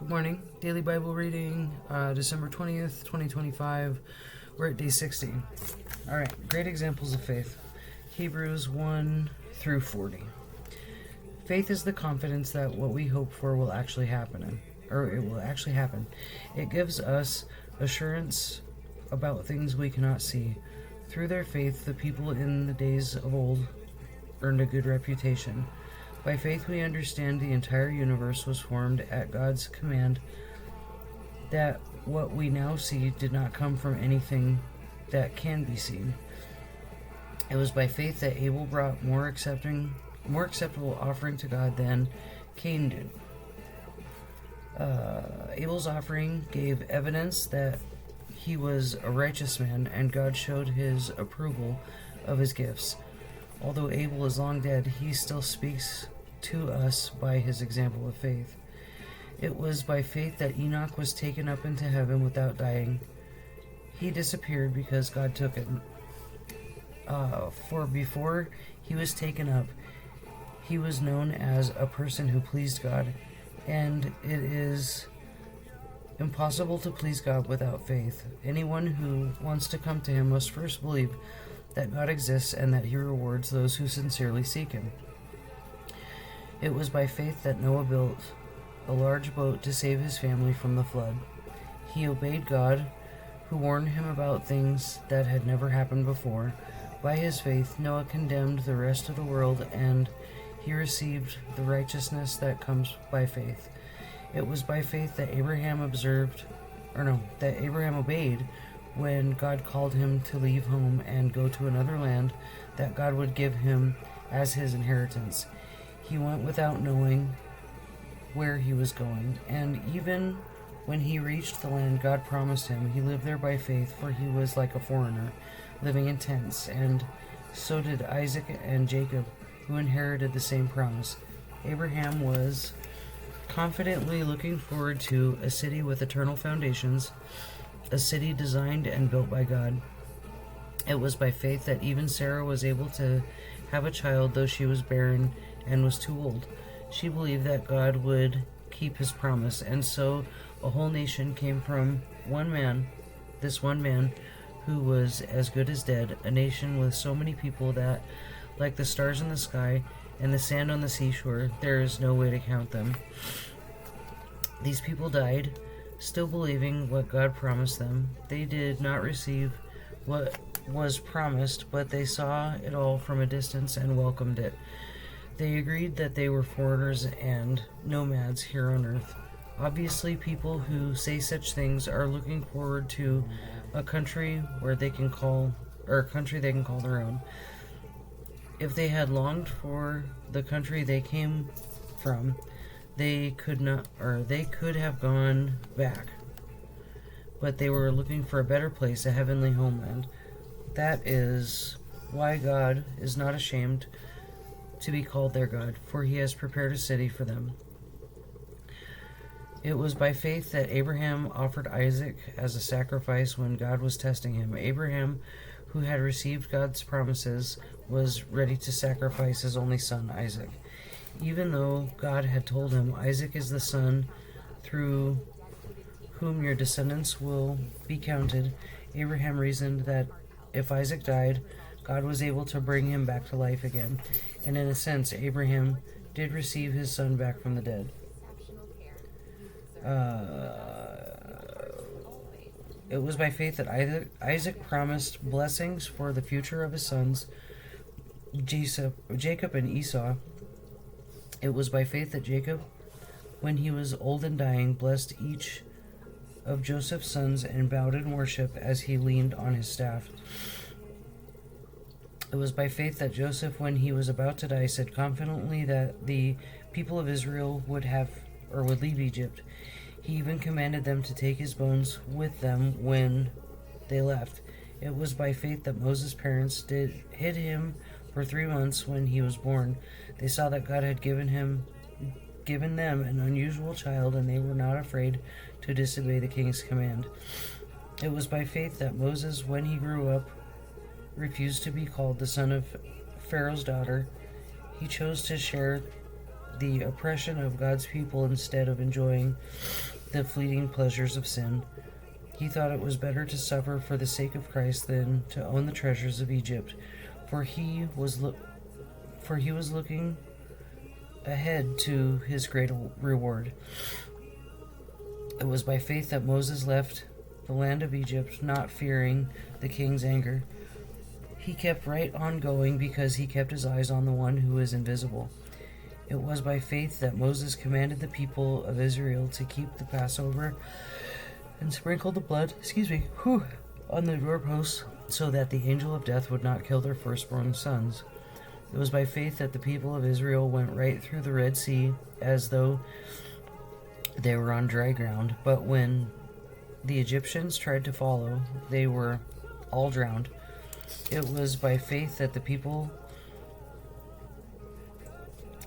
Good morning. Daily Bible reading, December 20th, 2025. We're at day 16. All right, great examples of faith. Hebrews 1 through 40. Faith is the confidence that what we hope for will actually happen, it will actually happen. It gives us assurance about things we cannot see. Through their faith, the people in the days of old earned a good reputation. By faith we understand the entire universe was formed at God's command, that what we now see did not come from anything that can be seen. It was by faith that Abel brought more acceptable offering to God than Cain did. Abel's offering gave evidence that he was a righteous man, and God showed his approval of his gifts. Although Abel is long dead, he still speaks to us by his example of faith. It was by faith that Enoch was taken up into heaven without dying. He disappeared because God took him. For before he was taken up, he was known as a person who pleased God, and it is impossible to please God without faith. Anyone who wants to come to him must first believe that God exists and that he rewards those who sincerely seek him. It was by faith that Noah built a large boat to save his family from the flood. He obeyed God, who warned him about things that had never happened before. By his faith, Noah condemned the rest of the world, and he received the righteousness that comes by faith. It was by faith that Abraham obeyed when God called him to leave home and go to another land that God would give him as his inheritance. He went without knowing where he was going, and even when he reached the land God promised him, he lived there by faith, for he was like a foreigner, living in tents, and so did Isaac and Jacob, who inherited the same promise. Abraham was confidently looking forward to a city with eternal foundations, a city designed and built by God. It was by faith that even Sarah was able to have a child, though she was barren and was too old. She believed that God would keep his promise, and so a whole nation came from this one man who was as good as dead, a nation with so many people that, like the stars in the sky and the sand on the seashore, there is no way to count them. These people died, still believing what God promised them. They did not receive what was promised, but they saw it all from a distance and welcomed it. They agreed that they were foreigners and nomads here on earth. Obviously, people who say such things are looking forward to a country where they can call their own. If they had longed for the country they came from, they could have gone back. But they were looking for a better place, a heavenly homeland. That is why God is not ashamed to be called their God, for he has prepared a city for them. It was by faith that Abraham offered Isaac as a sacrifice when God was testing him. Abraham, who had received God's promises, was ready to sacrifice his only son, Isaac. Even though God had told him, Isaac is the son through whom your descendants will be counted, Abraham reasoned that if Isaac died, God was able to bring him back to life again. And in a sense, Abraham did receive his son back from the dead. It was by faith that Isaac promised blessings for the future of his sons, Jacob and Esau. It was by faith that Jacob, when he was old and dying, blessed each of Joseph's sons and bowed in worship as he leaned on his staff. It was by faith that Joseph, when he was about to die, said confidently that the people of Israel would leave Egypt. He even commanded them to take his bones with them when they left. It was by faith that Moses' parents hid him for 3 months when he was born. They saw that God had given them an unusual child, and they were not afraid to disobey the king's command. It was by faith that Moses, when he grew up, refused to be called the son of Pharaoh's daughter. He chose to share the oppression of God's people instead of enjoying the fleeting pleasures of sin. He thought it was better to suffer for the sake of Christ than to own the treasures of Egypt, for he was looking ahead to his great reward. It was by faith that Moses left the land of Egypt, not fearing the king's anger. He kept right on going because he kept his eyes on the one who is invisible. It was by faith that Moses commanded the people of Israel to keep the Passover and sprinkle the blood, on the doorposts so that the angel of death would not kill their firstborn sons. It was by faith that the people of Israel went right through the Red Sea as though they were on dry ground, but when the Egyptians tried to follow, they were all drowned. It was by faith that the people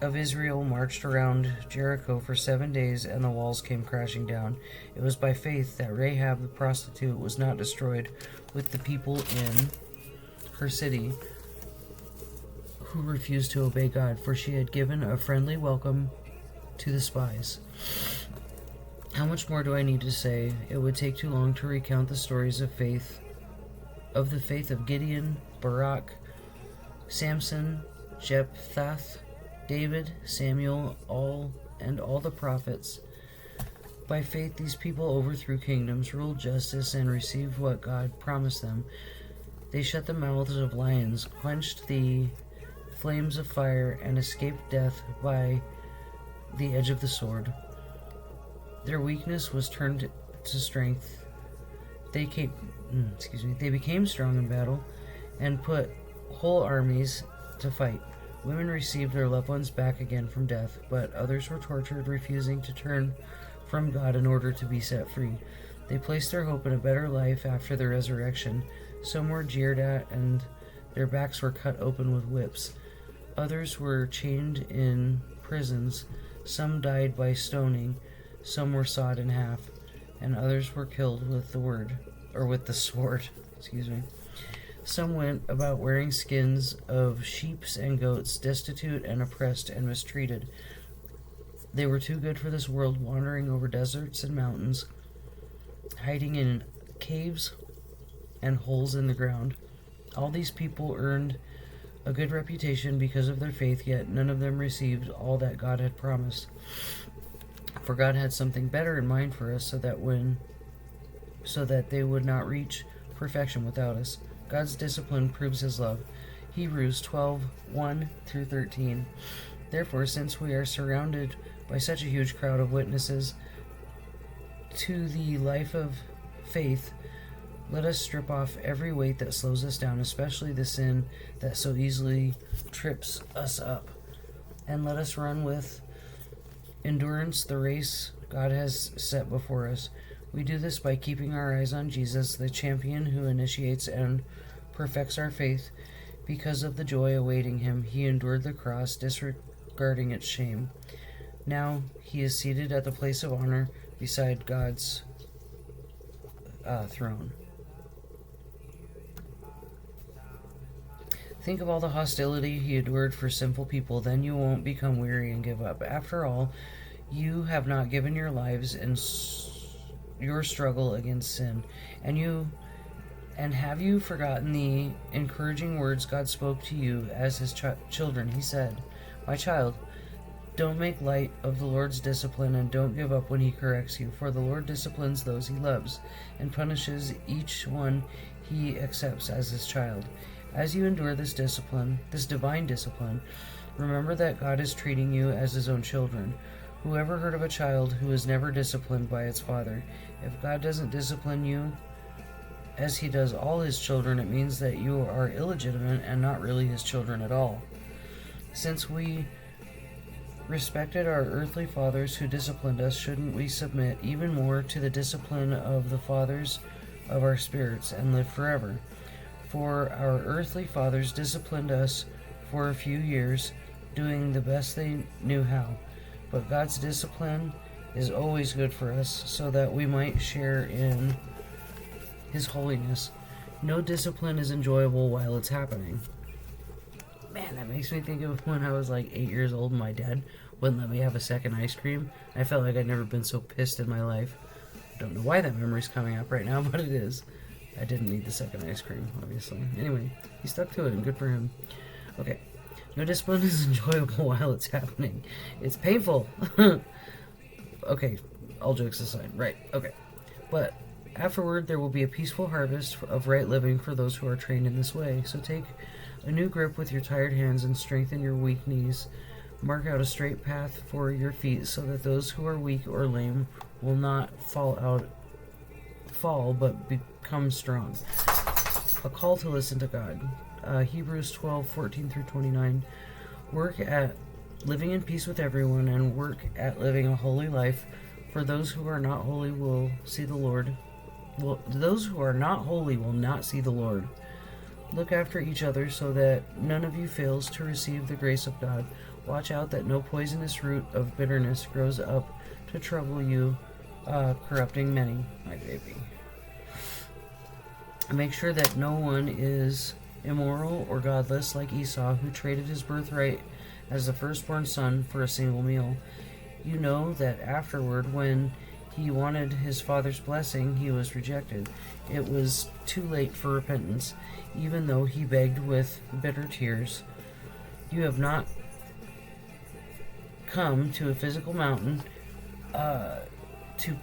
of Israel marched around Jericho for 7 days and the walls came crashing down. It was by faith that Rahab the prostitute was not destroyed with the people in her city who refused to obey God, for she had given a friendly welcome to the spies. How much more do I need to say? It would take too long to recount the stories of the faith of Gideon, Barak, Samson, Jephthah, David, Samuel, all the prophets. By faith these people overthrew kingdoms, ruled justice, and received what God promised them. They shut the mouths of lions, quenched the flames of fire, and escaped death by the edge of the sword. Their weakness was turned to strength. They became strong in battle and put whole armies to fight. Women received their loved ones back again from death, but others were tortured, refusing to turn from God in order to be set free. They placed their hope in a better life after the resurrection. Some were jeered at, and their backs were cut open with whips. Others were chained in prisons. Some died by stoning. Some were sawed in half, and others were killed with the sword. Some went about wearing skins of sheep and goats, destitute and oppressed and mistreated. They were too good for this world, wandering over deserts and mountains, hiding in caves and holes in the ground. All these people earned a good reputation because of their faith, yet none of them received all that God had promised. For God had something better in mind for us, so that they would not reach perfection without us. God's discipline proves his love. Hebrews 12:1-13. Therefore, since we are surrounded by such a huge crowd of witnesses to the life of faith, let us strip off every weight that slows us down, especially the sin that so easily trips us up, and let us run with endurance the race God has set before us. We do this by keeping our eyes on Jesus, the champion who initiates and perfects our faith. Because of the joy awaiting him, he endured the cross, disregarding its shame. Now he is seated at the place of honor beside God's throne. Think of all the hostility he endured for sinful people, then you won't become weary and give up. After all, you have not given your lives in your struggle against sin. And have you forgotten the encouraging words God spoke to you as his children? He said, "My child, don't make light of the Lord's discipline and don't give up when he corrects you, for the Lord disciplines those he loves and punishes each one he accepts as his child. As you endure this divine discipline, remember that God is treating you as his own children. Whoever heard of a child who is never disciplined by its father? If God doesn't discipline you as he does all his children, it means that you are illegitimate and not really his children at all. Since we respected our earthly fathers who disciplined us, shouldn't we submit even more to the discipline of the fathers of our spirits and live forever? For our earthly fathers disciplined us for a few years, doing the best they knew how. But God's discipline is always good for us, so that we might share in his holiness. No discipline is enjoyable while it's happening." Man, that makes me think of when I was like 8 years old and my dad wouldn't let me have a second ice cream. I felt like I'd never been so pissed in my life. I don't know why that memory's coming up right now, but it is. I didn't need the second ice cream, obviously. Anyway, he stuck to it, and good for him. Okay. No discipline is enjoyable while it's happening. It's painful. Okay, all jokes aside. Right, okay. But afterward, there will be a peaceful harvest of right living for those who are trained in this way. So take a new grip with your tired hands and strengthen your weak knees. Mark out a straight path for your feet so that those who are weak or lame will not fall, but become strong. A call to listen to God. Hebrews 12:14-29. Work at living in peace with everyone and work at living a holy life, for those who are not holy will see the Lord. Those who are not holy will not see the Lord. Look after each other so that none of you fails to receive the grace of God. Watch out that no poisonous root of bitterness grows up to trouble you, corrupting many. My baby. Make sure that no one is immoral or godless like Esau, who traded his birthright as the firstborn son for a single meal. You know that afterward, when he wanted his father's blessing, he was rejected. It was too late for repentance, even though he begged with bitter tears. You have not come to a physical mountain, to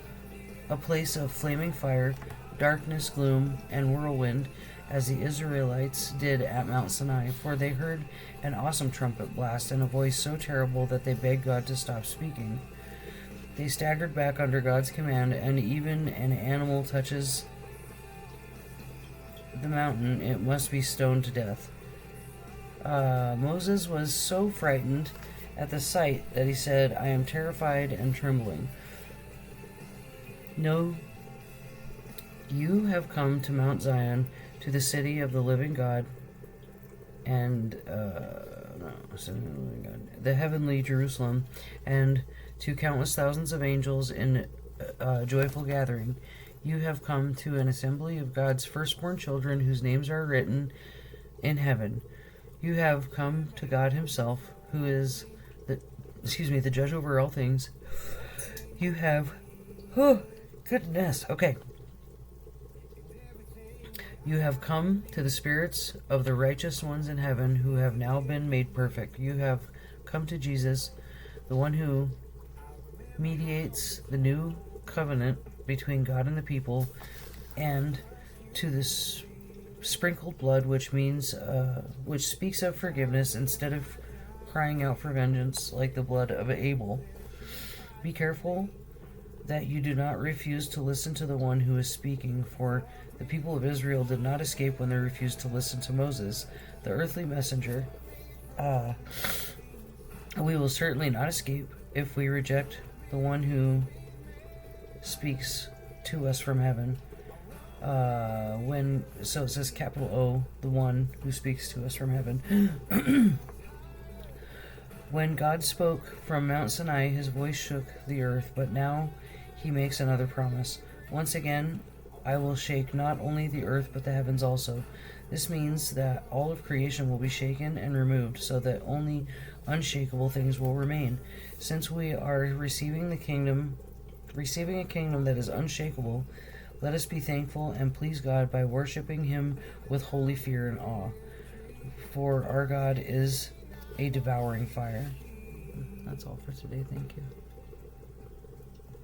a place of flaming fire, darkness, gloom, and whirlwind, as the Israelites did at Mount Sinai, for they heard an awesome trumpet blast and a voice so terrible that they begged God to stop speaking. They staggered back under God's command, and even an animal touches the mountain, it must be stoned to death. Moses was so frightened at the sight that he said, I am terrified and trembling. No, you have come to Mount Zion, to the city of the living God, and the heavenly Jerusalem, and to countless thousands of angels in joyful gathering. You have come to an assembly of God's firstborn children whose names are written in heaven. You have come to God himself, who is the judge over all things. You have okay. You have come to the spirits of the righteous ones in heaven who have now been made perfect. You have come to Jesus, the one who mediates the new covenant between God and the people, and to this sprinkled blood, which speaks of forgiveness instead of crying out for vengeance like the blood of Abel. Be careful that you do not refuse to listen to the one who is speaking, for the people of Israel did not escape when they refused to listen to Moses, the earthly messenger. We will certainly not escape if we reject the one who speaks to us from heaven. So it says capital O, the one who speaks to us from heaven. When God spoke from Mount Sinai, his voice shook the earth, but now he makes another promise. Once again, I will shake not only the earth, but the heavens also. This means that all of creation will be shaken and removed, so that only unshakable things will remain. Since we are receiving a kingdom that is unshakable, let us be thankful and please God by worshiping him with holy fear and awe. For our God is a devouring fire. That's all for today. Thank you.